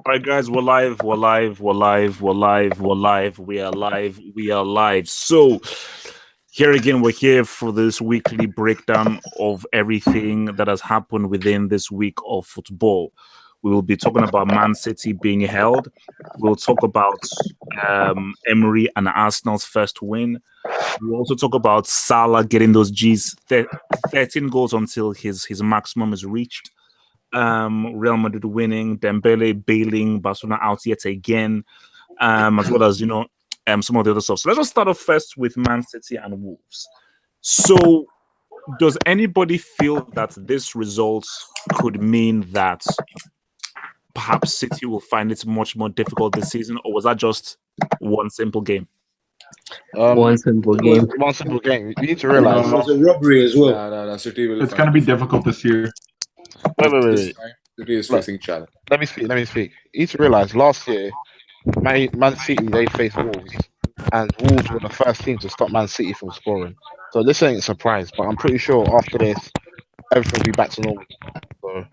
All right, guys, we're live. We're live. We're live. We're live. We're live. We are live. We are live. So, here again, we're here for this weekly breakdown of everything that has happened within this week of football. We will be talking about Man City being held. We'll talk about Emery and Arsenal's first win. We'll also talk about Salah getting those 13 goals until his maximum is reached. Real Madrid winning, Dembele bailing Barcelona out yet again, as well as some of the other stuff. So let's just start off first with Man City and Wolves. So, does anybody feel that this result could mean that perhaps City will find it much more difficult this season, or was that just one simple game? One simple game. One simple game. You need to realize. It was a robbery as well. No, City will. It's going to be difficult this year. Wait. City is facing challenge. Let me speak. You need to realize last year, Man City, they faced Wolves, and Wolves were the first team to stop Man City from scoring. So this ain't a surprise, but I'm pretty sure after this, everything will be back to normal. So,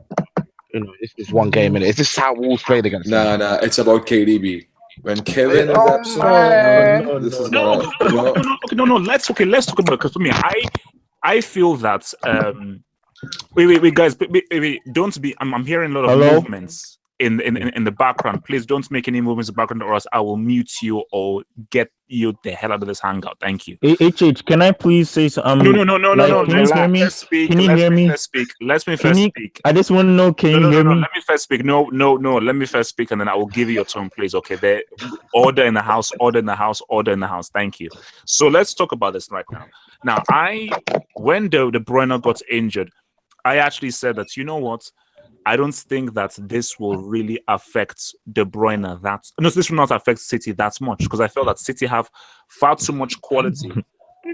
it's just one game, and it's just how Wolves played against them. Nah, it's about KDB. When Kevin is absent, this is No. Let's talk about it, because for me, I feel that wait, guys, wait, don't be. I'm hearing a lot of movements in the background. Please don't make any movements in the background, or else I will mute you or get you the hell out of this hangout. Thank you. HH, can I please say something? No. Can you hear me? Can you hear me? Let me first speak. I just want to know. Can you hear me? Let me first speak. No. Let me first speak, and then I will give you your turn, please. Okay. There, order in the house. Order in the house. Order in the house. Thank you. So let's talk about this right now. Now, when De Bruyne got injured, I actually said that, you know what? I don't think that this will really affect De Bruyne this will not affect City that much, because I feel that City have far too much quality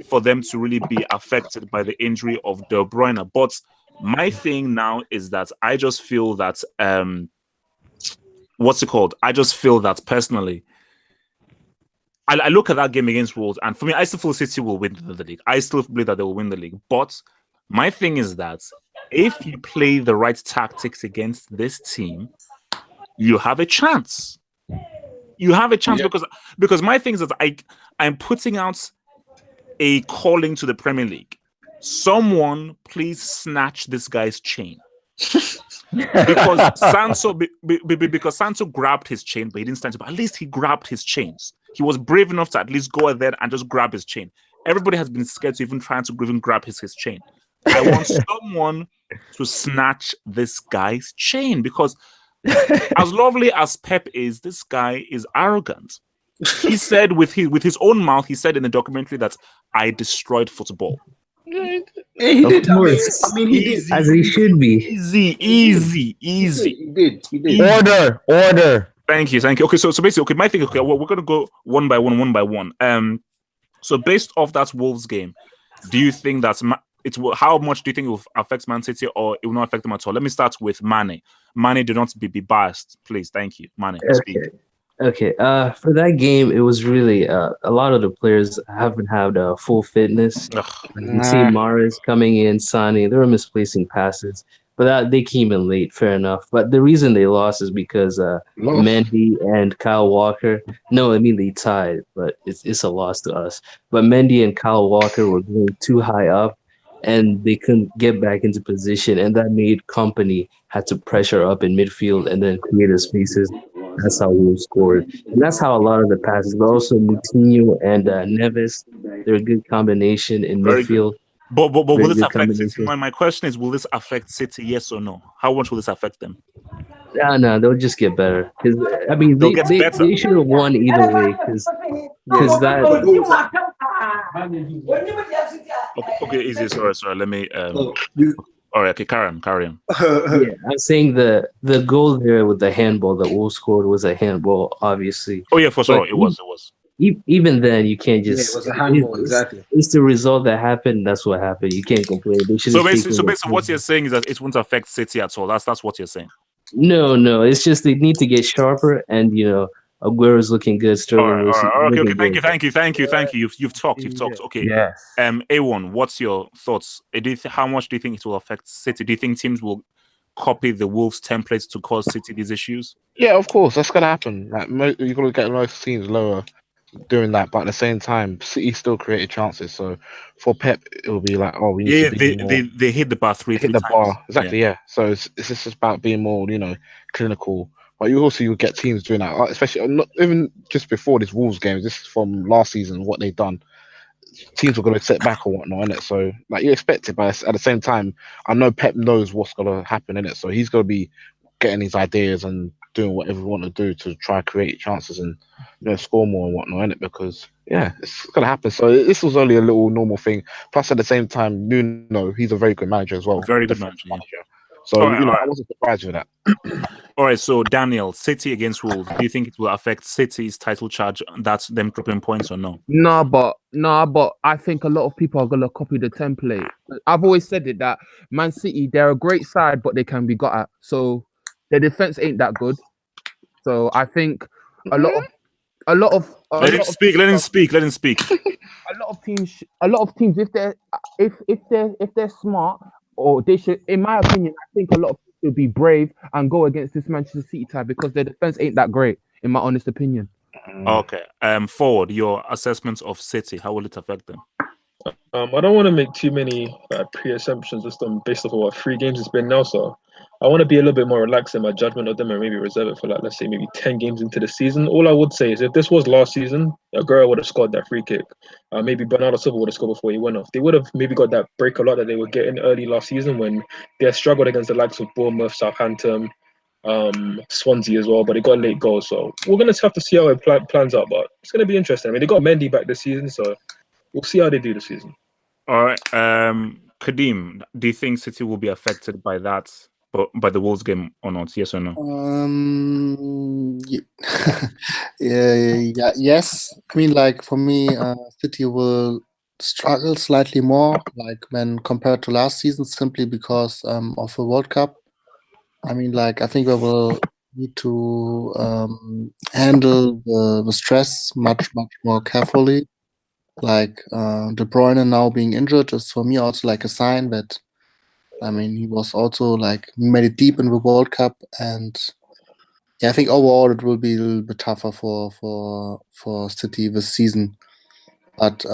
for them to really be affected by the injury of De Bruyne. But my thing now is that I just feel that I just feel that personally, I look at that game against Wolves, and for me, I still feel City will win the league. I still believe that they will win the league. But my thing is that if you play the right tactics against this team, you have a chance. You have a chance, because my thing is that I'm putting out a calling to the Premier League. Someone please snatch this guy's chain. Because Sancho grabbed his chain, but he didn't snatch it. But at least he grabbed his chains. He was brave enough to at least go out there and just grab his chain. Everybody has been scared to even try to even grab his chain. I want someone to snatch this guy's chain, because as lovely as Pep is, this guy is arrogant. He said with his own mouth, he said in the documentary that I destroyed football. Yeah, he did. I mean, he did. As he should be. Easy. He did. Order. Thank you. Okay, so basically, my thing. Okay, well, we're gonna go one by one. So based off that Wolves game, do you think that's how much do you think it will affect Man City, or it will not affect them at all? Let me start with Mane. Mane, do not be biased, please. Thank you, Mane. Speak. Okay. For that game, it was really a lot of the players haven't had full fitness. You see Mahrez coming in, Sane, they were misplacing passes, but they came in late. Fair enough. But the reason they lost is because Mendy and Kyle Walker. No, I mean they tied, but it's a loss to us. But Mendy and Kyle Walker were going too high up, and they couldn't get back into position, and that made Company had to pressure up in midfield and then create the spaces. That's how we scored, and that's how a lot of the passes. But also Moutinho and Neves, they're a good combination in midfield. But will this affect City? My question is, will this affect City? Yes or no? How much will this affect them? No, they'll just get better. Because I mean, they should have won either way. Because that. Okay, easy. Sorry. Let me. All right, okay, carry on. Yeah, I'm saying the goal there with the handball that Wolves scored was a handball, obviously. Oh yeah, for sure, it was. Even then, you can't just. Yeah, it was a handball, exactly. It's the result that happened. That's what happened. You can't complain. So basically, what you're saying is that it won't affect City at all. That's what you're saying. No. It's just they need to get sharper, and Aguero's looking good. Sterling. Okay. Thank you. You've talked. Okay. Yes. A1, what's your thoughts? How much do you think it will affect City? Do you think teams will copy the Wolves templates to cause City these issues? Yeah, of course, that's gonna happen. Like you're gonna get most teams lower doing that, but at the same time, City still created chances. So for Pep, it will be like, oh, we need Yeah, to be more. they hit the bar three Hit the times. bar exactly, yeah. So it's just about being more, clinical. But you'll get teams doing that, especially not even just before this Wolves game. This is from last season, what they've done. Teams are going to sit back or whatnot, innit? So like you expect it, but at the same time, I know Pep knows what's going to happen, innit? So he's going to be getting his ideas and doing whatever we want to do to try create chances and score more and whatnot, innit? Because yeah, it's going to happen. So this was only a little normal thing. Plus, at the same time, Nuno, he's a very good manager as well. Very good manager. Yeah. So All right, I wasn't surprised with that. All right, so Daniel, City against Wolves. Do you think it will affect City's title charge? That's them dropping points or no? No, but I think a lot of people are gonna copy the template. I've always said it that Man City, they're a great side, but they can be got at. So their defense ain't that good. So I think a lot of Let him speak. Let him speak. Let him speak. A lot of teams, if they're smart, or they should, in my opinion, I think a lot of people should be brave and go against this Manchester City side because their defense ain't that great, in my honest opinion. Okay. Forward, your assessments of City, how will it affect them? I don't want to make too many pre-assumptions just based off of what 3 games it's been now. So I want to be a little bit more relaxed in my judgment of them and maybe reserve it for let's say maybe 10 games into the season. All I would say is if this was last season, Aguero would have scored that free kick. Maybe Bernardo Silva would have scored before he went off. They would have maybe got that break a lot that they were getting early last season when they had struggled against the likes of Bournemouth, Southampton, Swansea as well, but they got late goals. So we're going to have to see how it plans out, but it's going to be interesting. I mean, they got Mendy back this season, so we'll see how they do this season. All right. Kadeem, do you think City will be affected by that, by the Wolves game or not? Yes or no? Yes. I mean, like for me, City will struggle slightly more, like when compared to last season, simply because of the World Cup. I mean, like I think we will need to handle the stress much more carefully. Like De Bruyne now being injured is for me also like a sign that, I mean, he was also like made it deep in the World Cup, and yeah, I think overall it will be a little bit tougher for City this season. But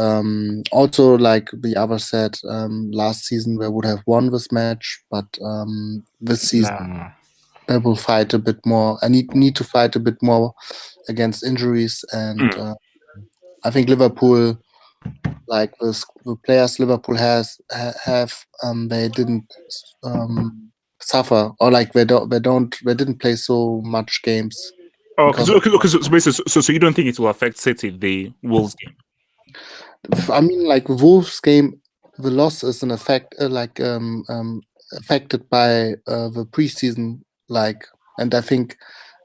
also, like the other said, last season they would have won this match, but this season they will fight a bit more. I need to fight a bit more against injuries, and I think Liverpool, like the players Liverpool have, they didn't suffer, or like they didn't play so much games. Oh, so you don't think it will affect City, the Wolves game? I mean, like Wolves game, the loss is an effect, affected by the preseason, like, and I think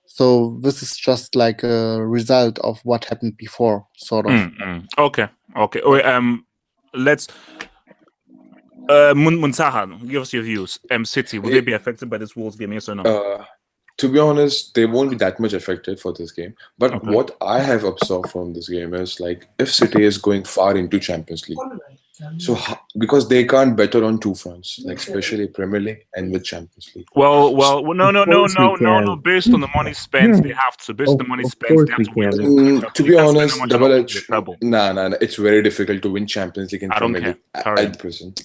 so. This is just like a result of what happened before, sort of. Okay. Let's Muntahan, give us your views. City, will they be affected by this Wolves game? Yes or no? To be honest, they won't be that much affected for this game. But what I have observed from this game is like if City is going far into Champions League, so because they can't better on 2 fronts, like especially Premier League and with Champions League. Well, no. Based on the money spent, they have to. Based on the money spent, they have to win. To be honest, nah. It's very difficult to win Champions League and Premier League at present.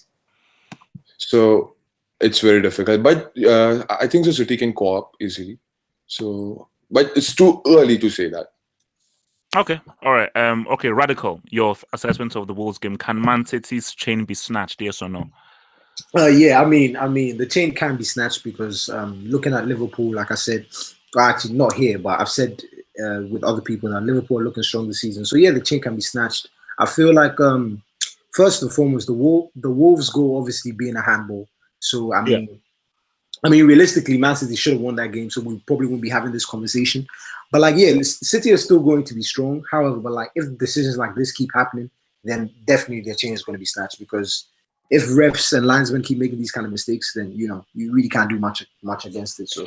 So it's very difficult, but I think the City can co-op easily. So, but it's too early to say that. Okay, all right. Okay, Radical, your assessment of the Wolves game. Can Man City's chain be snatched? Yes or no? Yeah, I mean, the chain can be snatched because looking at Liverpool, like I said, actually not here, but I've said with other people now, Liverpool are looking strong this season. So yeah, the chain can be snatched. I feel like first and foremost, the Wolves goal obviously being a handball. So I mean, realistically, Man City should have won that game, so we probably wouldn't be having this conversation. But like, yeah, City is still going to be strong. However, but like, if decisions like this keep happening, then definitely their chain is going to be snatched. Because if refs and linesmen keep making these kind of mistakes, then you really can't do much against it. So,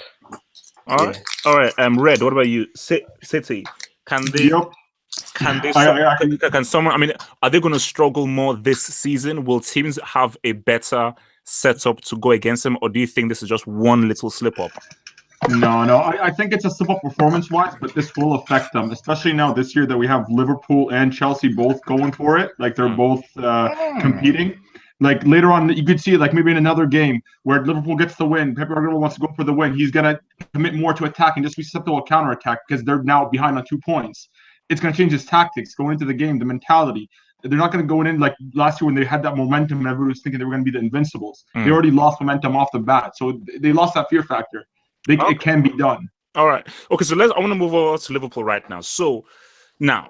all right. Red, what about you? City, can they? Yep. Can someone? I mean, are they going to struggle more this season? Will teams have a better set up to go against them, or do you think this is just one little slip up? No, I think it's a simple performance-wise, but this will affect them, especially now this year that we have Liverpool and Chelsea both going for it. Like they're both competing. Like later on, you could see like maybe in another game where Liverpool gets the win, Pep Guardiola wants to go for the win. He's gonna commit more to attack and just be susceptible to counter-attack because they're now behind on 2 points. It's gonna change his tactics going into the game, the mentality. They're not going to go in like last year when they had that momentum and everyone was thinking they were going to be the Invincibles. They already lost momentum off the bat, so they lost that fear factor. It can be done. All right. Okay, so I want to move over to Liverpool right now. So now,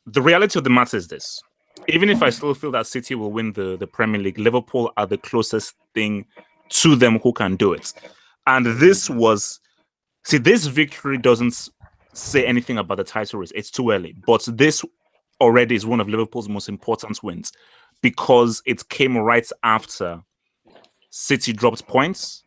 the reality of the matter is this. Even if I still feel that City will win the Premier League, Liverpool are the closest thing to them who can do it. And this victory doesn't say anything about the title race. It's too early. But this already is one of Liverpool's most important wins because it came right after City dropped points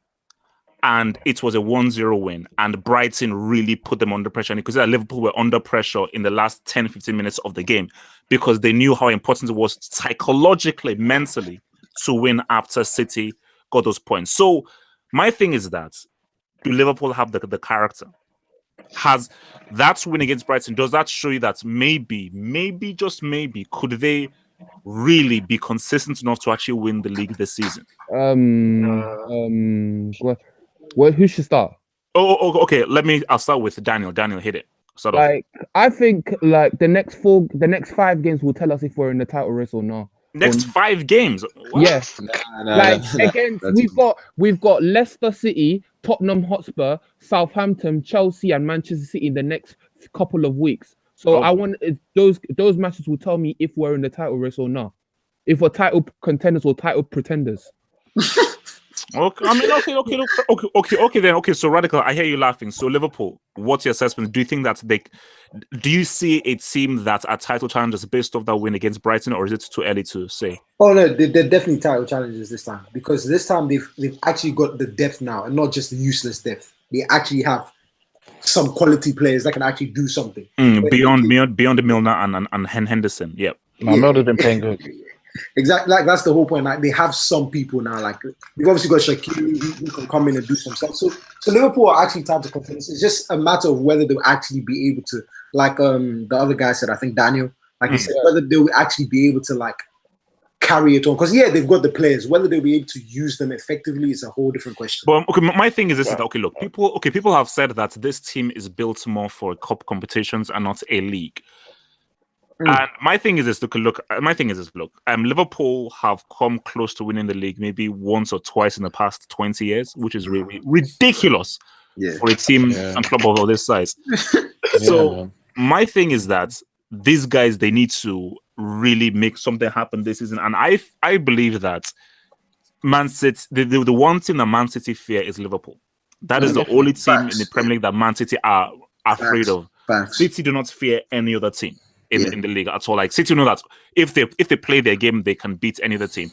and it was a 1-0 win and Brighton really put them under pressure. And you could see that Liverpool were under pressure in the last 10-15 minutes of the game because they knew how important it was psychologically, mentally to win after City got those points. So my thing is that, do Liverpool have the character? Has that win against Brighton, does that show you that maybe, just maybe, could they really be consistent enough to actually win the league this season? Well, who should start? Okay. I'll start with Daniel. Daniel, hit it. Start off. I think like the next 5 games will tell us if we're in the title race or not. Next 5 games? What? Yes. We've got Leicester City, Tottenham Hotspur, Southampton, Chelsea, and Manchester City in the next couple of weeks. So I want those matches will tell me if we're in the title race or not. If we're title contenders or title pretenders. Okay. I mean, okay. Then, so Radical, I hear you laughing. So Liverpool, what's your assessment? Do you think that do you see a team that are title challengers based off that win against Brighton, or is it too early to say? Oh no, they're definitely title challengers this time because this time they've actually got the depth now and not just the useless depth. They actually have some quality players that can actually do something beyond Milner and Henderson. Yep. Milner's been playing good. Exactly, like that's the whole point. Like they have some people now. Like we've obviously got Shaqiri who can come in and do some stuff. So Liverpool are actually time to contend. It's just a matter of whether they'll actually be able to, like the other guy said, I think Daniel, like he said, whether they'll actually be able to like carry it on. Because they've got the players. Whether they'll be able to use them effectively is a whole different question. But my thing is this: is that, look, people have said that this team is built more for cup competitions and not a league. And my thing is this: look. Liverpool have come close to winning the league maybe once or twice in the past 20 years, which is really ridiculous for a team and club of this size. So my thing is that these guys, they need to really make something happen this season, and I believe that Man City, the one team that Man City fear is Liverpool. That is the only team in the Premier League that Man City are afraid of. City do not fear any other team in the league at all. Like City know that if they play their game, they can beat any other team.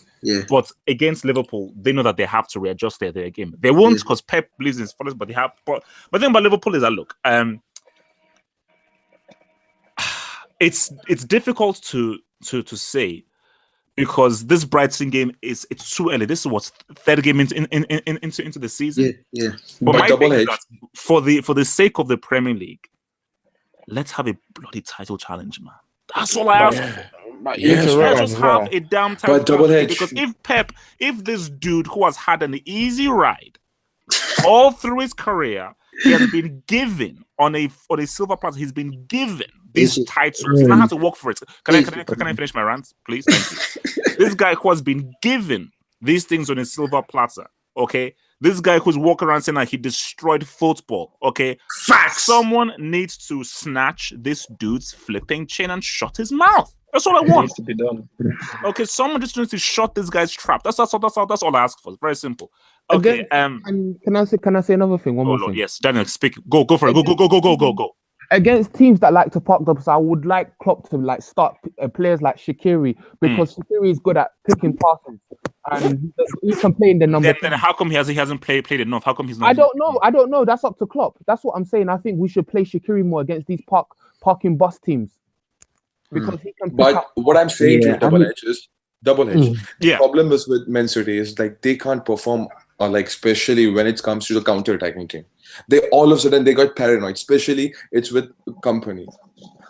But against Liverpool, they know that they have to readjust their game. They won't because Pep believes in his followers, but they have. But the thing about Liverpool is that look, it's difficult to say because this Brighton game it's too early. This is what's 3rd game into the season. But my thing is that for the sake of the Premier League, let's have a bloody title challenge, man. That's all I ask for. Let's just have a damn title challenge. Because if this dude who has had an easy ride all through his career, he has been given on a silver platter, he's been given these titles. He doesn't have to work for it. Can I finish my rant, please? Thank you. This guy who has been given these things on a silver platter, okay? This guy who's walking around saying that he destroyed football, okay? Facts. Someone needs to snatch this dude's flipping chain and shut his mouth. That's all I want. It needs to be done. Okay, someone just needs to shut this guy's trap. That's all I ask for. It's very simple. Okay. Again, can I say another thing? One more thing. Yes, Daniel, speak. Go for it. Go. Against teams that like to park themselves, I would like Klopp to like start players like Shaqiri because Shaqiri is good at picking passes and he can play in the number. Then how come he hasn't played enough? How come he's not? I don't know. That's up to Klopp. That's what I'm saying. I think we should play Shaqiri more against these parking bus teams because he can. But what I'm saying to Double Edge is Double hedge. The Yeah. problem is with Man City is like they can't perform, like especially when it comes to the counter-attacking game. They all of a sudden they got paranoid. Especially it's with company,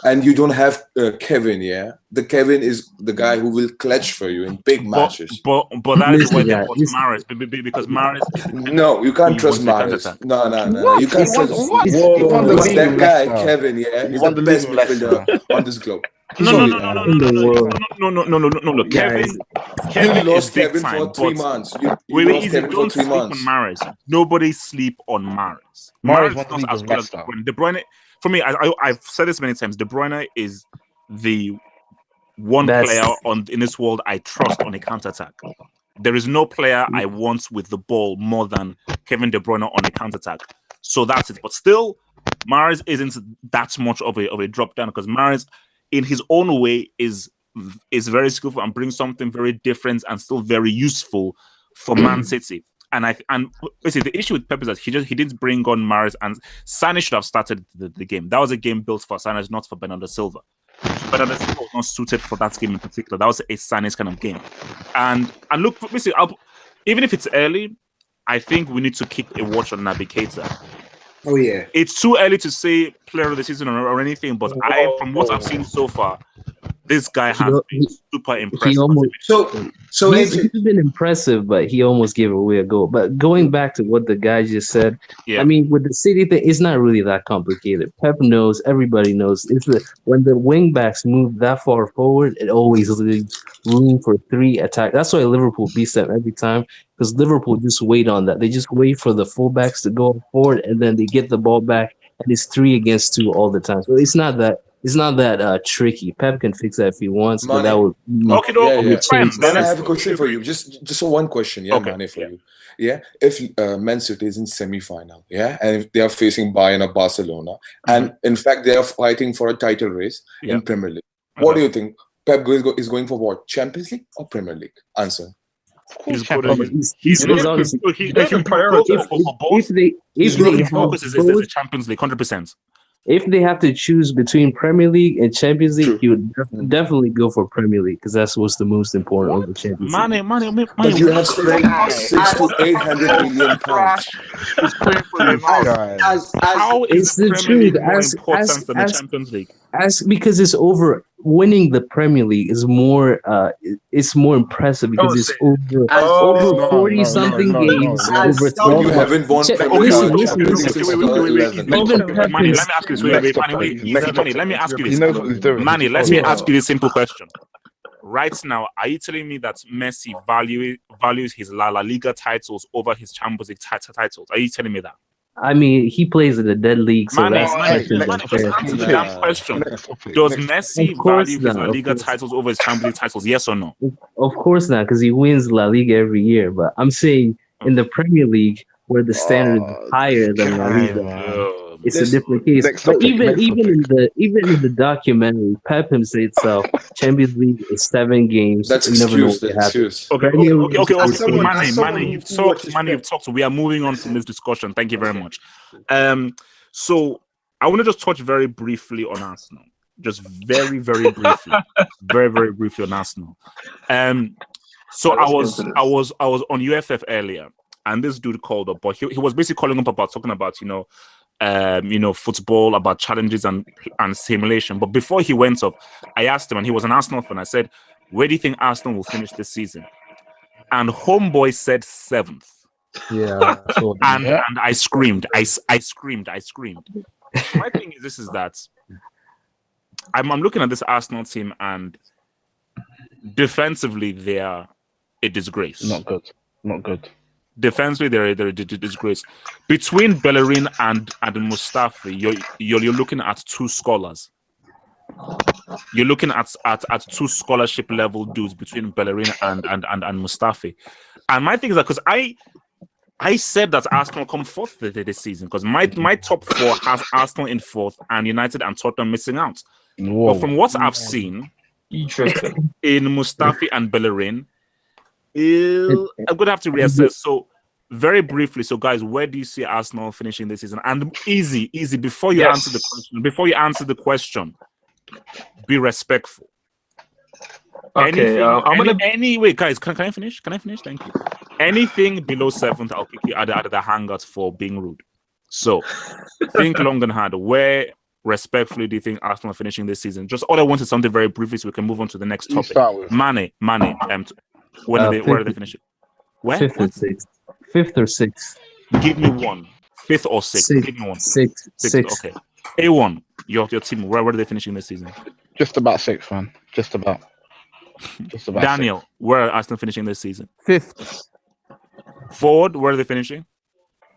and you don't have Kevin. Yeah, the Kevin is the guy who will clutch for you in big matches. But that is why they Listen, bought listen. Mahrez because Mahrez. No, you can't He trust wants the Mahrez. counter-attack. No. You can't trust. He won the Because league that with guy, Leicester. Kevin, yeah, He he's won the the best league with midfielder Leicester. on this globe. No. in the world. No. Guys, Kevin You is lost big Kevin time, for 3 but months. You wait, lost easy. Kevin for Don't 3 sleep on months. Mahrez. Nobody sleep on Mahrez. Mahrez Mahrez won is the league not as with good as Leicester. De Bruyne. For me, I've said this many times. De Bruyne is the one Best. player in this world I trust on a counter attack. There is no player I want with the ball more than Kevin De Bruyne on a counter attack. So that's it. But still, Mahrez isn't that much of a drop down because Mahrez, in his own way, is very skillful and brings something very different and still very useful for Man City. And basically the issue with Pep is that he didn't bring on Mahrez, and Sané should have started the game. That was a game built for Sané, not for Bernardo Silva. Bernardo Silva was not suited for that game in particular. That was a Sané's kind of game. And look, basically, even if it's early, I think we need to keep a watch on Naby Keita. Oh yeah, It's too early to say player of the season or anything, but from what I've seen so far, this guy has been super impressive. So he's been impressive, but he almost gave away a goal. But going back to what the guy just said, I mean, with the City thing, it's not really that complicated. Pep knows, everybody knows. When the wing backs move that far forward, it always leaves room for 3 attack. That's why Liverpool beats them every time, because Liverpool just wait on that. They just wait for the fullbacks to go forward, and then they get the ball back, and it's 3 against 2 all the time. So it's not that tricky. Pep can fix that if he wants, but that would change. Then I have a question for you. Just one question, Mane, for you. Yeah, if Man City is in semi-final, and if they are facing Bayern or Barcelona, and in fact they are fighting for a title race in Premier League, what do you think? Pep is going for what? Champions League or Premier League? Answer. He's focus is the Champions League, 100%. If they have to choose between Premier League and Champions League, he would definitely go for Premier League because that's what's the most important of the Champions League. But you have spent 600 to 800 million pounds. How is the Premier League more important than the Champions League? Because it's over. Winning the Premier League is more. It's more impressive because it's over 40-something games. Over 12. You haven't won Premier League. Manny, let me ask you this. Wait. Manny, let me ask you this. Manny, let me ask you this simple question. Right now, are you telling me that Messi values his La Liga titles over his Champions League titles? Are you telling me that? I mean, he plays in the dead league, so Manny, that's just answer the damn question. Does Messi value his La Liga titles over his Champions League titles? Yes or no? Of course not, because he wins La Liga every year. But I'm saying in the Premier League, where the standard is higher than La Liga, it's a different case. But even in the documentary, Pep himself, Champions League is 7 games. That's excuse. Okay. Manny, you've talked. We are moving on from this discussion. Thank you very much. So I want to just touch very briefly on Arsenal. Just very, very briefly. Very briefly on Arsenal. So I was on UFF earlier, and this dude called up, but he was basically calling up about talking about football, about challenges and simulation. But before he went up, I asked him, and he was an Arsenal fan. I said, "Where do you think Arsenal will finish this season?" And homeboy said 7th. Yeah. And I screamed. I screamed. My thing is that I'm looking at this Arsenal team, and defensively they are a disgrace. Not good. Defensively, they're a disgrace. Between Bellerin and Mustafi, you're looking at 2 scholars. You're looking at 2 scholarship level dudes between Bellerin and Mustafi. And my thing is that because I said that Arsenal come 4th this season because my top 4 has Arsenal in 4th and United and Tottenham missing out. Whoa. But from what I've seen in Mustafi and Bellerin, I'm gonna have to reassess. So very briefly, guys, where do you see Arsenal finishing this season? And easy. Before you answer the question, be respectful. Okay, Wait, guys, can I finish? Can I finish? Thank you. Anything below 7th, I'll kick you out of the Hangouts for being rude. So, think long and hard. Where, respectfully, do you think Arsenal are finishing this season? Just all I want is something very briefly so we can move on to the next topic. Mane. Where are they finishing? Where? 5th or 6th. 5th or 6th. Give me one. 5th or 6th. Give me one. 6th. Okay. A1. Your team. Where are they finishing this season? Just about 6th, man. Just about. Daniel, 6th. where are Arsenal finishing this season? 5th. Forward, where are they finishing?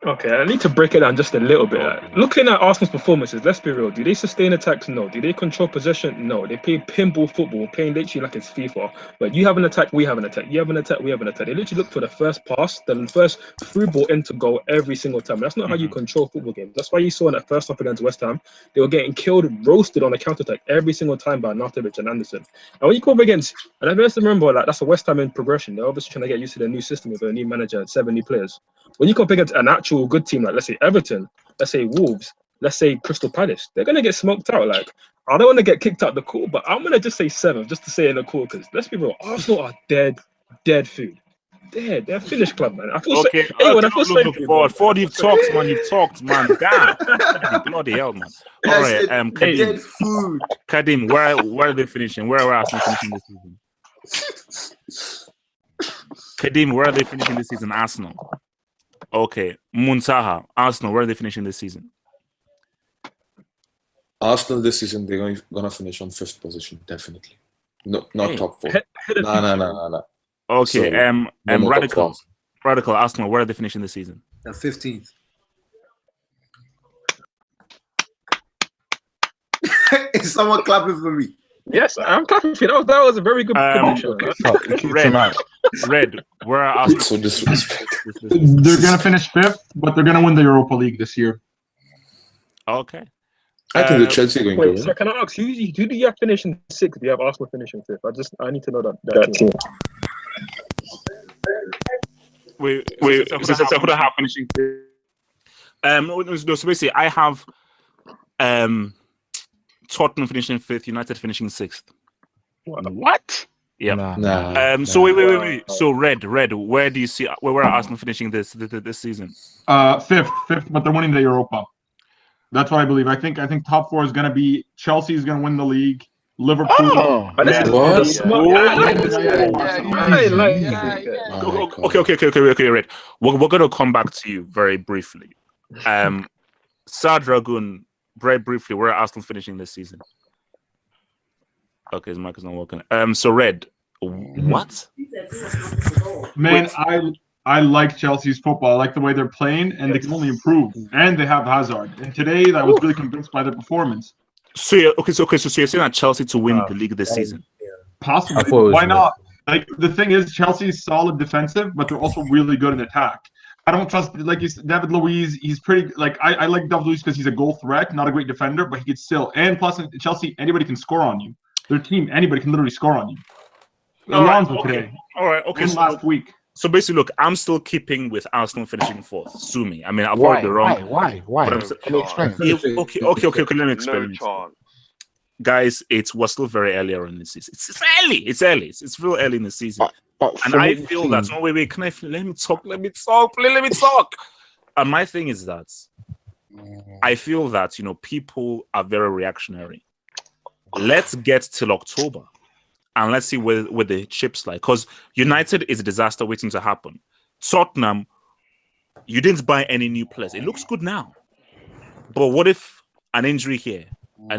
Okay, I need to break it down just a little bit. Looking at Arsenal's performances, let's be real. Do they sustain attacks? No. Do they control possession? No. They play pinball football, playing literally like it's FIFA. But you have an attack, we have an attack. You have an attack, we have an attack. They literally look for the first pass, the first through ball into goal every single time. That's not how you control football games. That's why you saw in that first half against West Ham, they were getting killed, roasted on a counter-attack every single time by Arnautovic and Anderson. And when you come up against, and I have to remember that that's a West Ham in progression. They're obviously trying to get used to their new system with a new manager and 7 new players. When you come up against an actual good team, like let's say Everton, let's say Wolves, let's say Crystal Palace, they're going to get smoked out. Like, I don't want to get kicked out the call, but I'm going to just say 7, just to say in the call, because let's be real, Arsenal are dead food. Dead. They're a finished club, man. I feel okay. I feel sorry for you. Ford, you've talked, man. Damn. Bloody hell, man. All right, dead food. Kadim, where are they finishing? Where are Arsenal finishing this season? Kadim, where are they finishing this season? Arsenal. Okay. Muntaha, Arsenal, where are they finishing this season? Arsenal this season, they're gonna finish on 5th position, definitely. No, not top 4. No. Okay. Radical, Arsenal, where are they finishing this season? 15th. Is someone clapping for me? Yes, I'm clapping for you. That was a very good prediction. Red, where are Arsenal? So disrespectful. They're gonna finish 5th, but they're gonna win the Europa League this year. Okay. I think the Chelsea are going to win. So can I ask, who do you have finishing 6th? Do you have Arsenal finishing 5th? I need to know that team. Wait, so who do I have finishing 5th? So basically, I have Tottenham finishing 5th, United finishing 6th. What? Yeah. Nah. So wait. So red. Where do you see where are Arsenal finishing this season? 5th, but they're winning the Europa. That's what I believe. I think top 4 is going to be Chelsea is going to win the league. Liverpool. Oh, Okay, Red. We're going to come back to you very briefly. Sir Dragoon, very briefly, where are Arsenal finishing this season? Okay, his mic is not working. So Red, what? Man, I like Chelsea's football. I like the way they're playing, and they can only improve. And they have Hazard. And today, I was really convinced by their performance. So you're saying that Chelsea to win the league this season? Possibly. Why not? Like the thing is, Chelsea's solid defensive, but they're also really good in attack. I don't trust David Luiz. He's pretty I like David Luiz because he's a goal threat, not a great defender, but he can still. And plus, in Chelsea, anybody can score on you. Their team, anybody can literally score on you. Alonso today. All right. Okay. Last week. So basically, look, I'm still keeping with Arsenal finishing 4th. Sue me. I mean, I'll probably be wrong. Why? Can you explain? Okay. Let me explain. Guys, we're still very early in the season. It's early. It's real early in the season. And I feel that. No, wait. Can I? Let me talk. Let me talk. And my thing is that I feel that people are very reactionary. Let's get till October. And let's see where the chips lie. Because United is a disaster waiting to happen. Tottenham, you didn't buy any new players. It looks good now. But what if an injury here, a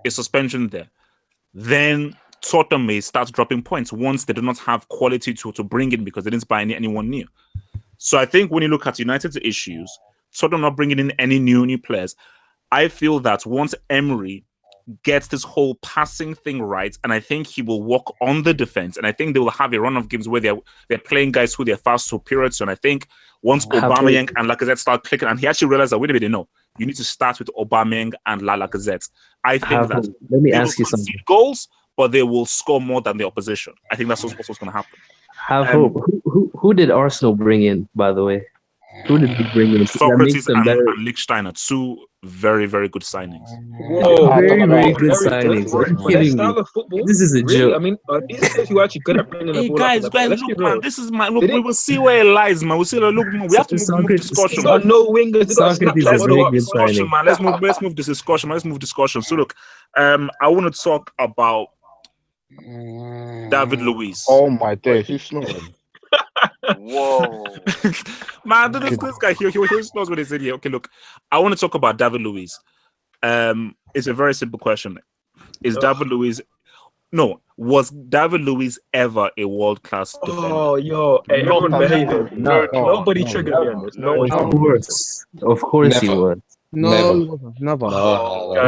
suspension there? Then Tottenham may start dropping points once they do not have quality to bring in because they didn't buy anyone new. So I think when you look at United's issues, Tottenham not bringing in any new players, I feel that once Emery gets this whole passing thing right, and I think he will work on the defense, and I think they will have a run of games where they're playing guys who they're far superior to. And I think once Aubameyang and Lacazette start clicking, and he actually realized that wait a minute, no, you need to start with Aubameyang and Lacazette. I think that let me ask you something. Goals, but they will score more than the opposition. I think that's what's going to happen. Have hope. Who did Arsenal bring in, by the way? Who did they bring in? That makes Socrates them and better. Lichtsteiner, two very, very good signings. Whoa, Very, very good very signings. Are you For kidding their me? style of football, This is a really? joke. I mean, these players who are actually good at bringing the Hey ball up. guys, Let's look, be man, real. this is my look. We will see where it lies, man. We'll see. Look, man, we have to move discussion. They got no wingers. They got Socrates Snapchat is model very up. good Discussion, signing. man. Let's move this discussion. Let's move discussion. So look, I want to talk about David Luiz. Oh my days, he's snoring. Whoa. Man, this guy, he knows what he said here. Okay, look, I want to talk about David Luiz. It's a very simple question. Was David Luiz ever a world-class defender? Oh, yo, hey, everyone behave. Nobody triggered me on this. No, Of course he was. never.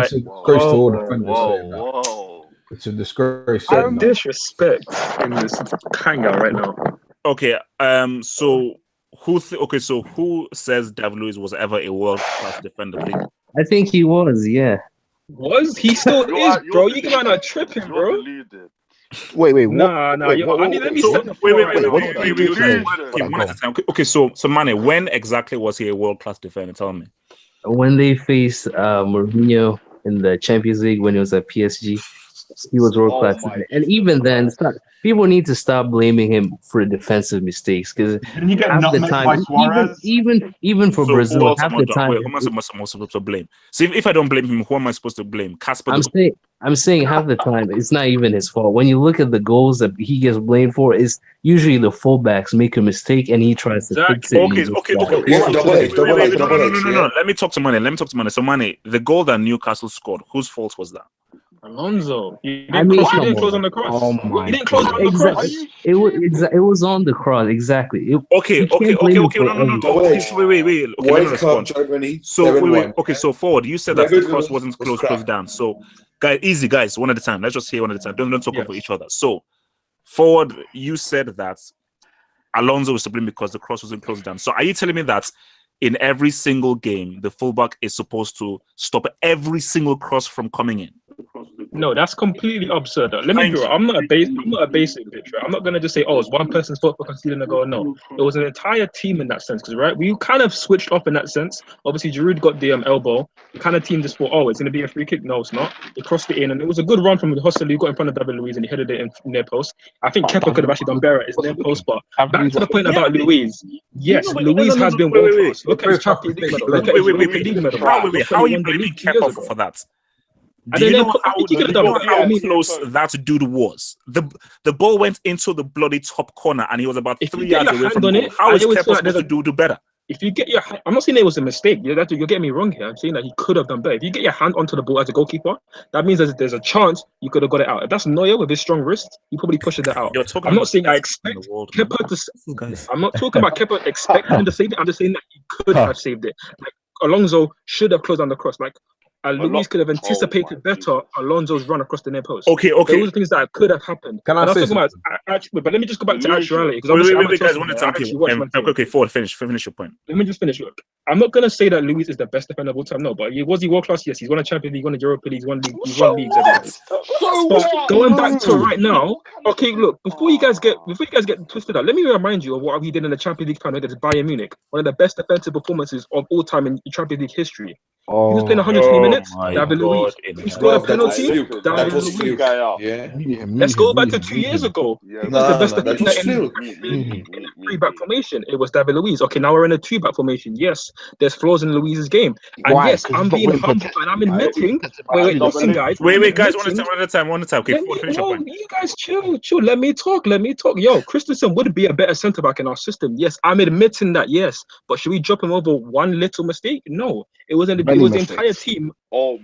It's a disgrace to all defenders saying that. It's a disgrace. Some disrespect in this hangout right now. Okay, so who says David Luiz was ever a world-class defender? Please? I think he was, yeah. Was he still is, bro? You guys are not tripping, bro. Wait. Nah. Let me set the floor right now. One at a time. Okay, so Mane, when exactly was he a world-class defender? Tell me. When they faced Mourinho in the Champions League when he was at PSG, he was world class. And even then, people need to stop blaming him for defensive mistakes because half the time, even for Brazil, half the time. Who am I supposed to blame? See, if I don't blame him, who am I supposed to blame? Casper. I'm saying half the time it's not even his fault. When you look at the goals that he gets blamed for, is usually the fullbacks make a mistake and he tries to fix it. Okay. No. Let me talk to Mane. So Mane, the goal that Newcastle scored, whose fault was that? Alonso. He didn't close on the cross. Oh my! He didn't close on the cross. It was on the cross exactly. Okay. Wait. Okay, so forward. You said that the cross wasn't closed down. So, guys, one at a time. Let's just hear one at a time. Don't talk over each other. So, forward, you said that Alonso was to blame because the cross wasn't closed down. So, are you telling me that in every single game, the fullback is supposed to stop every single cross from coming in? No, that's completely absurd. Let me be real. I'm not a basic bitch, right? I'm not gonna just say, it's one person's fault for conceding a goal. No, it was an entire team in that sense. Because we kind of switched off in that sense. Obviously, Giroud got the elbow. The kind of team just thought, it's gonna be a free kick. No, it's not. They crossed it in, and it was a good run from Hostel, who got in front of David Luiz and he headed it in near post. I think Kepa could have actually done better at his near post. But back to the point about Luiz. Yes, Luiz has been world class. Look at his Champions League medal. Look at his League medal. How are you blaming Kepa for that? Do you know how close that dude was? The ball went into the bloody top corner and he was about 3 yards away from it. How is Kepa supposed to do better? If you get your hand, I'm not saying it was a mistake. You're getting me wrong here. I'm saying that he could have done better. If you get your hand onto the ball as a goalkeeper, that means there's a chance you could have got it out. If that's Neuer with his strong wrist, he probably pushed it out. I'm not saying I expect Kepa to. I'm not talking about Kepa expecting him to save it. I'm just saying that he could have saved it. Like Alonso should have closed down the cross. Like Luiz could have anticipated better Alonso's run across the near post. Okay. Those are things that could have happened. Can I say but let me just go back to actuality. Wait, guys, okay, forward, finish your point. Let me just finish. Look, I'm not gonna say that Luiz is the best defender of all time. No, but was he world class? Yes, he's won a Champions League, won a Europa League, he's won leagues. But going back to right now, okay, look, before you guys get twisted up, let me remind you of what he did in the Champions League final against Bayern Munich, one of the best defensive performances of all time in Champions League history. He was playing 120 minutes. David Luiz. He scored a penalty. David Luiz. Yeah. Let's go back to 2 years ago. He was the best defender in a 3-back formation. It was David Luiz. Okay, now we're in a 2-back formation. Yes, there's flaws in Luiz's game. And yes, I'm being humble and I'm admitting. Listen, guys. Wait, guys, one at a time. Okay, finish your point. You guys chill. Let me talk. Yo, Christensen would be a better centre back in our system. Yes, I'm admitting that. Yes, but should we drop him over one little mistake? No, it wasn't. It was the entire team. I'm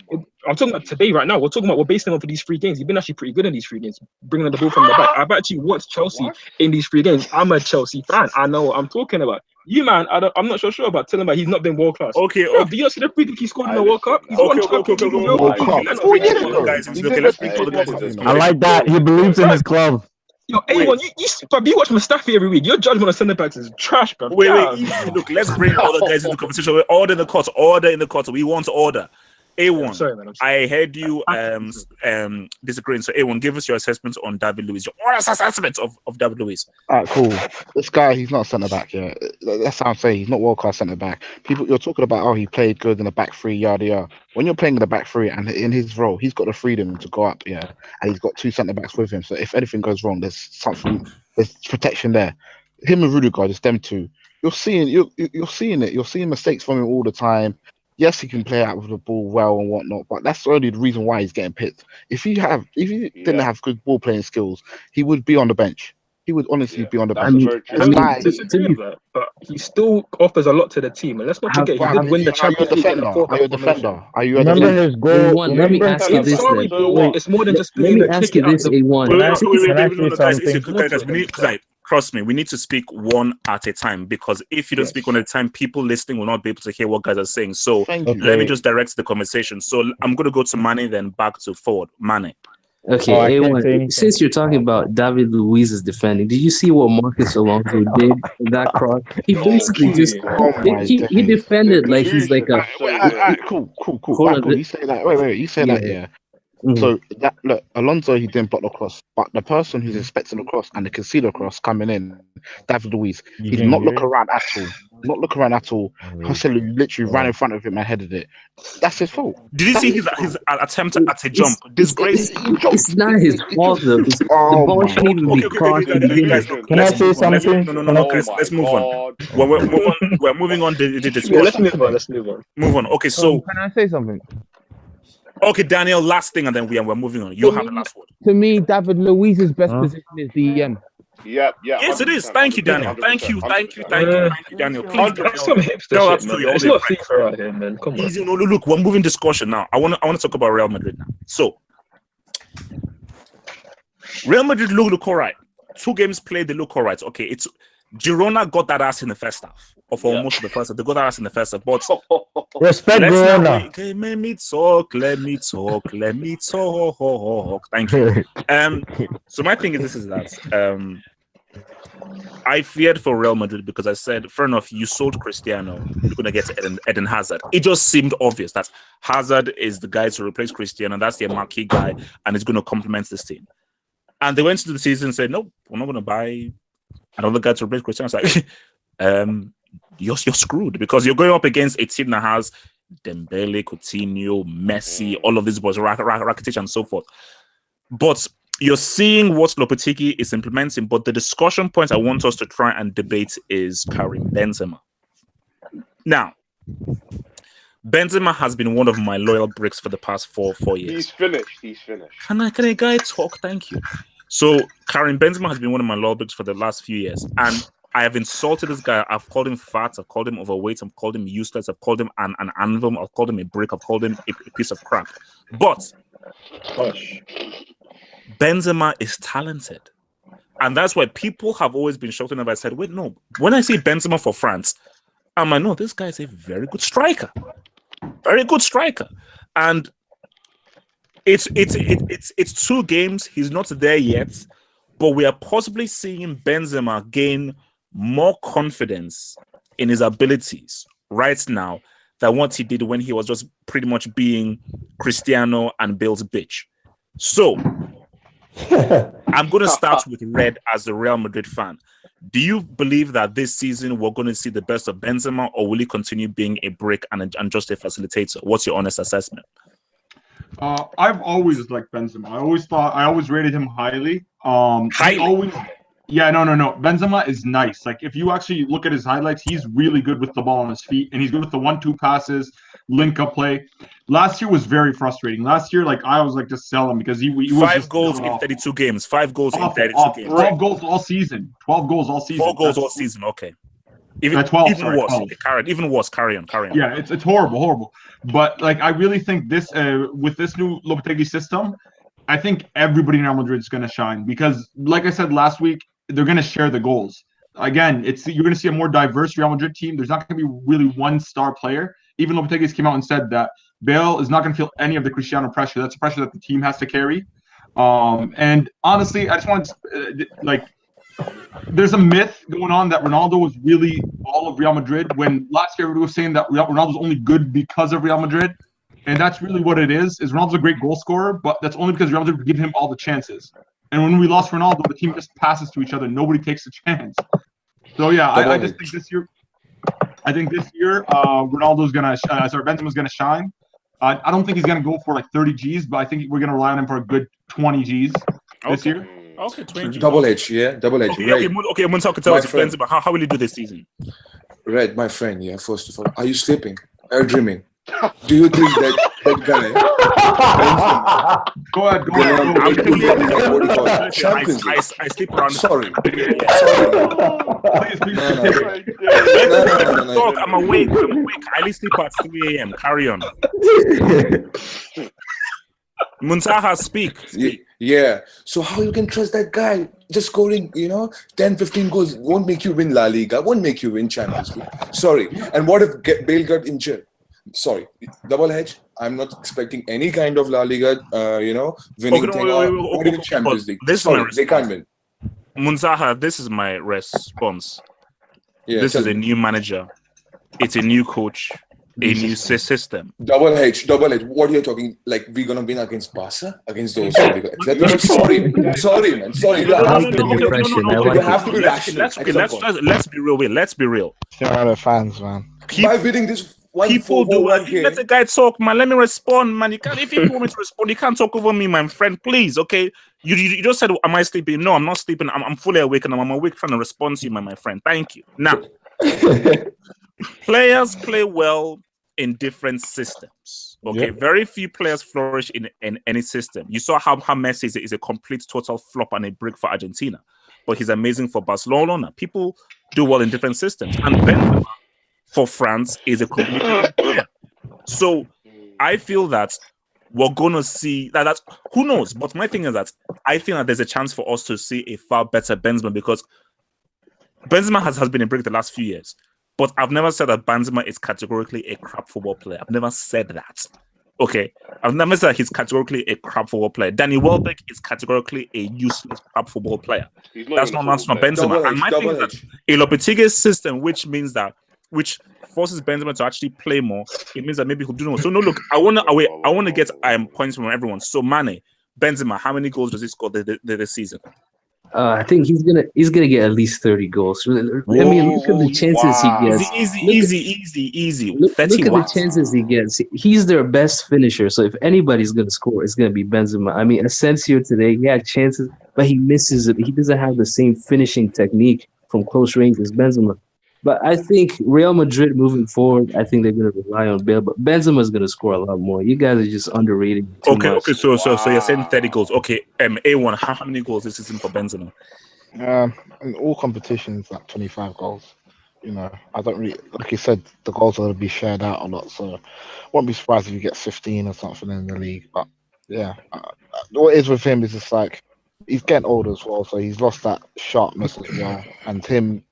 talking about today, right now. We're basing him on for these 3 games. He's been actually pretty good in these 3 games, bringing the ball from the back. I've actually watched Chelsea in these 3 games. I'm a Chelsea fan. I know what I'm talking about. You, man, I'm not so sure about telling him that he's not been world class. Okay. Do you not see the free kick he scored in the World Cup? He's okay. Let's bring all the guys into this. I like that. He believes in his club. Yo, anyone, you watch Mustafi every week. Your judgment on centre backs is trash, bro. Wait. Look, let's bring all the guys into the conversation. Order in the court. We want order. A1, sorry, man. I heard you disagreeing. So A1, give us your assessment on David Luiz. Your honest assessment of David Luiz. All right, cool. This guy, he's not a centre back. Yeah, that's how I'm saying. He's not world class centre back. People, you're talking about, oh, he played good in the back three, yada yada. When you're playing in the back three and in his role, he's got the freedom to go up, yeah, and he's got two centre backs with him. So if anything goes wrong, there's protection there. Him and Rudiger, just them two. You're seeing it. You're seeing mistakes from him all the time. Yes, he can play out with the ball well and whatnot, but that's only the reason why he's getting picked. If he didn't have good ball playing skills, he would be on the bench. He would honestly be on the bench. I don't disagree with that, but he still offers a lot to the team. And let's not forget, he did win the Champions League in the fourth. Are you a defender? Are you Remember his goal? Let me ask you this. Sorry, but it's more than just Let being me a ask kick you it out this, the A1. Guys, trust me, we need to speak one at a time, because if you don't speak one at a time, people listening will not be able to hear what guys are saying. So let me just direct the conversation. So I'm going to go to Mane, then back to forward. Mane. Okay, A1, since you're talking about David Luiz's defending, did you see what Marcus Alonso did in that cross? He basically he defended like he's like a... Cool. You say that. Wait, you say that, yeah. Mm-hmm. So that look, Alonso, he didn't block the cross, but the person who's expecting the cross and the conceded cross coming in, David Luiz, he did not look around at all. Not look around at all. Hussein literally ran in front of him and headed it. That's his fault. Did you see his attempt at a jump? Disgrace. It's not his fault though. The ball shouldn't even be crossed. Can I say something? No, guys, let's move on. We're moving on. The discussion. Let's move on. Move on. Okay, so can I say something? Okay, Daniel, last thing, and then we're moving on. You have the last word. To me, David Luiz's best position is DM. Yep. Yes, it is. Thank you, Daniel. Thank you, Daniel. Please, that's some hipster shit, man. It's not FIFA out here, man. Come on. Easy. No, look, we're moving discussion now. I want to talk about Real Madrid now. So, Real Madrid look all right. 2 games played, they look all right. Okay, it's Girona got that ass in the first half. Or for almost the first half. They got that ass in the first half. But respect Girona. Okay, let me talk. Thank you. So my thing is this is that I feared for Real Madrid because I said, fair enough, you sold Cristiano, you're gonna get Eden Hazard. It just seemed obvious that Hazard is the guy to replace Cristiano, that's their marquee guy, and he's gonna complement this team. And they went into the season and said, no, we're not gonna buy another guy to replace Cristiano. It's like you're screwed because you're going up against a team that has Dembele, Coutinho, Messi, all of these boys, Rakitic, and so forth. But you're seeing what Lopetegui is implementing. But the discussion point I want us to try and debate is Karim Benzema. Now, Benzema has been one of my loyal bricks for the past four years. He's finished. Can a guy talk? Thank you. So Karim Benzema has been one of my loyal bricks for the last few years, and I have insulted this guy. I've called him fat. I've called him overweight. I've called him useless. I've called him an anvil. I've called him a brick. I've called him a piece of crap. But Benzema is talented. And that's why people have always been shouting about. I said, wait, no. When I see Benzema for France, I'm like, no, this guy is a very good striker. Very good striker. And it's 2 games. He's not there yet. But we are possibly seeing Benzema gain more confidence in his abilities right now than what he did when he was just pretty much being Cristiano and Bale's bitch. So, I'm going to start with Red as a Real Madrid fan. Do you believe that this season we're going to see the best of Benzema, or will he continue being a brick and just a facilitator? What's your honest assessment? I've always liked Benzema. I always rated him highly. Highly? Yeah, no. Benzema is nice. Like, if you actually look at his highlights, he's really good with the ball on his feet, and he's good with the 1-2 passes, link-up play. Last year was very frustrating. Last year, like, I was like, just sell him because he was 5 goals in 32 games. 5 goals in 32 games. 12 goals all season. 12 goals all season. 4 goals all season. Okay. Even worse. Carry on. Yeah, it's horrible. But like, I really think this with this new Lopetegui system, I think everybody in Real Madrid is going to shine because, like I said last week, they're going to share the goals. Again, you're going to see a more diverse Real Madrid team. There's not going to be really one star player. Even Lopetegui came out and said that Bale is not going to feel any of the Cristiano pressure. That's the pressure that the team has to carry. And honestly, I just want to there's a myth going on that Ronaldo was really all of Real Madrid when last year everybody was saying that Ronaldo was only good because of Real Madrid. And that's really what it is Ronaldo's a great goal scorer, but that's only because Real Madrid give him all the chances. And when we lost Ronaldo, the team just passes to each other. Nobody takes a chance. So yeah, I just think this year, Ronaldo's Benzema's gonna shine. I don't think he's gonna go for like 30 Gs, but I think we're gonna rely on him for a good 20 Gs this year. Okay, 20 Gs. Double H, yeah, double H. Okay, I'm gonna talk to Benzema. How will you do this season? Red, my friend, yeah. First of all, are you sleeping? Are you dreaming? Do you think that guy? Go ahead. I sleep around. Sorry. Please. No. I'm awake. I only sleep at 3 a.m. Carry on. Muntaha, speak. Yeah. So how you can trust that guy? Just scoring, 10, 15 goals won't make you win La Liga, won't make you win Champions League. Sorry. And what if Bale got injured? Sorry, double hedge. I'm not expecting any kind of La Liga, winning thing or even Champions League. They can't win. Munzaha, this is my response. Yeah, this is a new manager. It's a new coach. A new system. Double H. What are you talking? Like we're gonna win against Barca, against those? Sorry, man. Sorry. You have to be rational. Let's be real. Let's be real. Fans, man. By winning this. People do it. Let the guy talk, man. Let me respond, man. You can't. If you want me to respond, you can't talk over me, my friend. Please, okay? You just said, "Am I sleeping?" No, I'm not sleeping. I'm fully awake, and I'm awake trying to respond to you, my friend. Thank you. Now, players play well in different systems. Okay, very few players flourish in any system. You saw how Messi is a complete total flop and a brick for Argentina, but he's amazing for Barcelona. People do well in different systems, and Benzema for France is a completely different player. So I feel that we're gonna see that. Who knows? But my thing is that I think that there's a chance for us to see a far better Benzema, because Benzema has been a brick the last few years. But I've never said that Benzema is categorically a crap football player. I've never said that. Okay, I've never said he's categorically a crap football player. Danny Welbeck is categorically a useless crap football player. That's not Benzema. And my thing is that a Lopetigui's system, which forces Benzema to actually play more, it means that maybe he'll do more. So no, look, I want to get points from everyone. So Mane, Benzema, how many goals does he score this season? I think he's gonna get at least 30 goals. I mean, look at the chances he gets. Easy. Look at the chances he gets. He's their best finisher. So if anybody's gonna score, it's gonna be Benzema. I mean, Asensio today, he had chances, but he misses it. He doesn't have the same finishing technique from close range as Benzema. But I think Real Madrid moving forward, I think they're going to rely on Bale. But Benzema's going to score a lot more. You guys are just underrating too much. Okay. So you're saying 30 goals. Okay. A1, how many goals this season for Benzema? In all competitions, like 25 goals. I don't really, like you said, the goals are going to be shared out a lot. So I won't be surprised if he gets 15 or something in the league. But yeah, what it is with him is just like he's getting older as well. So he's lost that sharpness as well. And him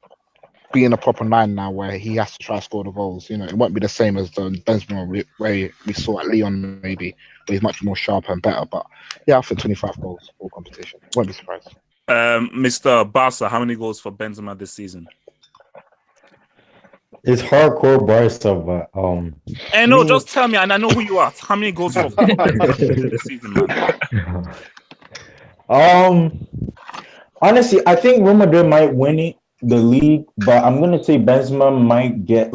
being a proper 9 now, where he has to try to score the goals, it won't be the same as the Benzema where we saw at Lyon, maybe, but he's much more sharper and better. But yeah, I think 25 goals all competition. Won't be surprised. Mr. Barca, how many goals for Benzema this season? It's hardcore Barca, but no, just tell me, and I know who you are. How many goals for this season, man? Honestly, I think Real Madrid might win the league, but I'm gonna say Benzema might get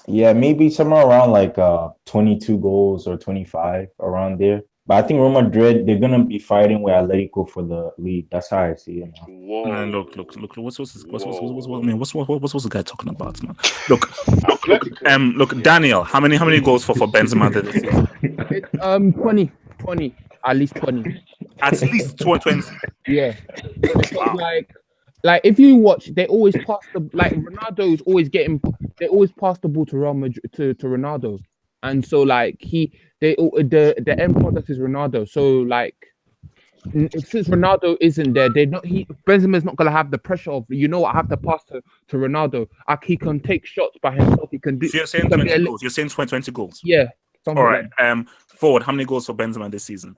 maybe somewhere around 22 goals or 25 around there. But I think Real Madrid, they're gonna be fighting with Atletico for the league. That's how I see it now. Look. What's the guy talking about, man? Look, Daniel, how many goals for Benzema this season? 20, at least 20. At least 20. Yeah. Like if you watch, they always pass Ronaldo is always they always pass the ball to Real Madrid to Ronaldo, and so the end product is Ronaldo. So since Ronaldo isn't there, Benzema's not gonna have the pressure of I have to pass to Ronaldo. He can take shots by himself. He can do. So you're saying 20 goals. You're saying 20 goals. Yeah. All right. Forward, how many goals for Benzema this season?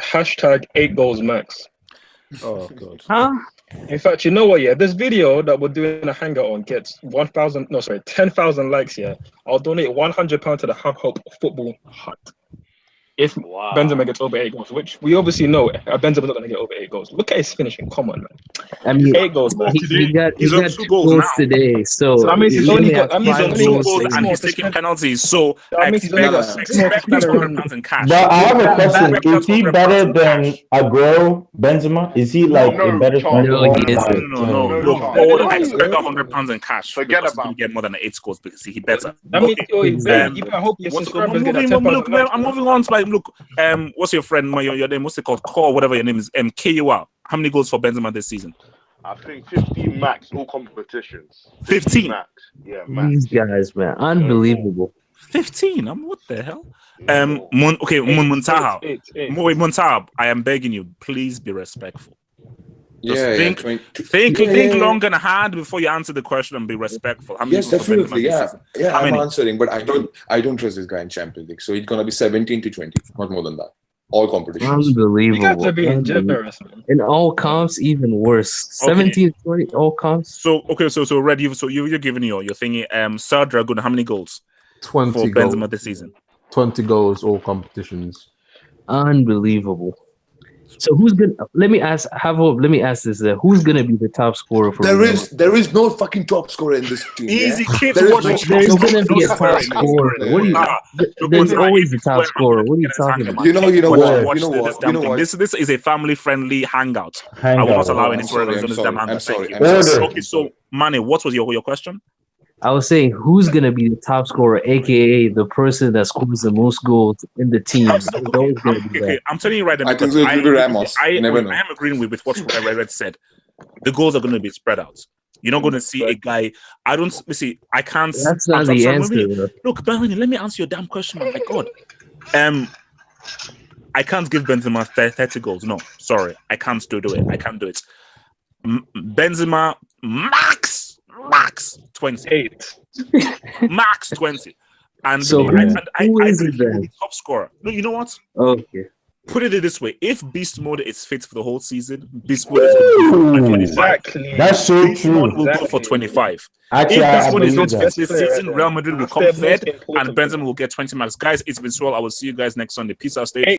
#8 goals max. Oh god. Huh? In fact, you know what? Yeah, this video that we're doing a hangout on gets 10,000 likes. Yeah, I'll donate £100 to the Hangout Football Hut. If Benzema gets over 8 goals, which we obviously know Benzema's not going to get over 8 goals. Look at his finishing. Come on, man. I mean, 8 goals, man. he got 2 goals goals now. today. So that means he's only got. He's on 2 goals and he's taking penalties. So that means he's only got expect £100 in cash. But I have a question. Is he better than Aguero, Benzema? Is he like a better No, he isn't. No. Look, I would expect £100 in cash. Forget because about he get more than 8 scores because he better. That means I hope your subscribers get that 10,000 likes. I'm moving on to look. What's your friend? Your name? What's it called? Core, whatever your name is. KUR. How many goals for Benzema this season? I think 15 max, all competitions. 15 max. Yeah, max. These guys, man, unbelievable. 15. What the hell? Muntaha. Muntaha, I am begging you, please be respectful. Just think long and hard before you answer the question and be respectful. Yes, definitely. Yeah, I'm answering, but I don't trust this guy in Champions League. So it's gonna be 17 to 20, not more than that. All competitions. Unbelievable. You guys are being generous, man. In all comps, even worse. 17 to 20, all comps. So Red, you're giving your thingy. Sir Dragon, how many goals? 20 for goals. Benzema this season. 20 goals, all competitions. Unbelievable. So who's gonna? Let me ask this: who's gonna be the top scorer for? There is no fucking top scorer in this team. Easy, kids. There's gonna be a top scorer. What do you? There's always a top scorer. What are you talking about? You know what? This is a family-friendly hangout. I will not allow any swearing on this damn hangout. I'm sorry. Okay, so Manny, what was your question? I was saying, who's gonna be the top scorer, aka the person that scores the most goals in the team? I'm telling you right now. I think it will be Ramos. I am agreeing with what Red said. The goals are going to be spread out. You're not going to see a guy. I can't. That's not the answer. Look, Benny, let me answer your damn question, man. My God. I can't give Benzema 30 goals. No, sorry, I can't do it. I can't do it. Benzema max 28. Max 20. And so I believe the top scorer. No, you know what? Okay. Put it this way: if Beast Mode is fit for the whole season, Beast Mode is going to go for 25. Exactly. That's so Beast true. Mode will go for 25. Actually, if Beast Mode is not fit this season, Real Madrid will come third, and Benzema will get 20 marks. Guys, it's been swell. I will see you guys next Sunday. Peace out. Stay.